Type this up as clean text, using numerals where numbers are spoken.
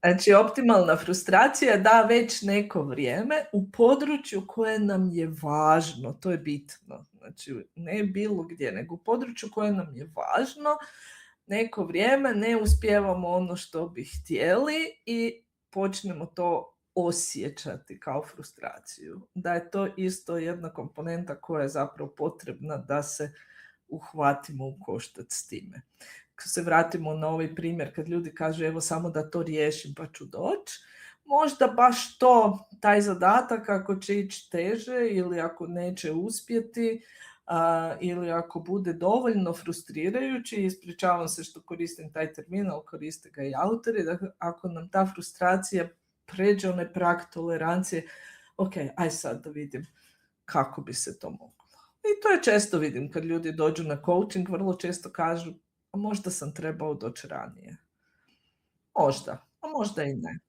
Znači optimalna frustracija da već neko vrijeme u području koje nam je važno, to je bitno. Znači ne bilo gdje, nego u području koje nam je važno, neko vrijeme ne uspijevamo ono što bi htjeli i počnemo to osjećati kao frustraciju. Da je to isto jedna komponenta koja je zapravo potrebna da se uhvatimo u koštac s time. Kad se vratimo na ovaj primjer kad ljudi kažu evo samo da to riješim pa ću doći, možda baš to, taj zadatak ako će ići teže ili ako neće uspjeti ili ako bude dovoljno frustrirajući, ispričavam se što koristim taj termin, ali koriste ga i autori, dakle ako nam ta frustracija pređe onaj prag tolerancije, ok, aj sad da vidim kako bi se to moglo. I to je često vidim kad ljudi dođu na coaching, vrlo često kažu a možda sam trebao doći ranije. Možda, a možda i ne.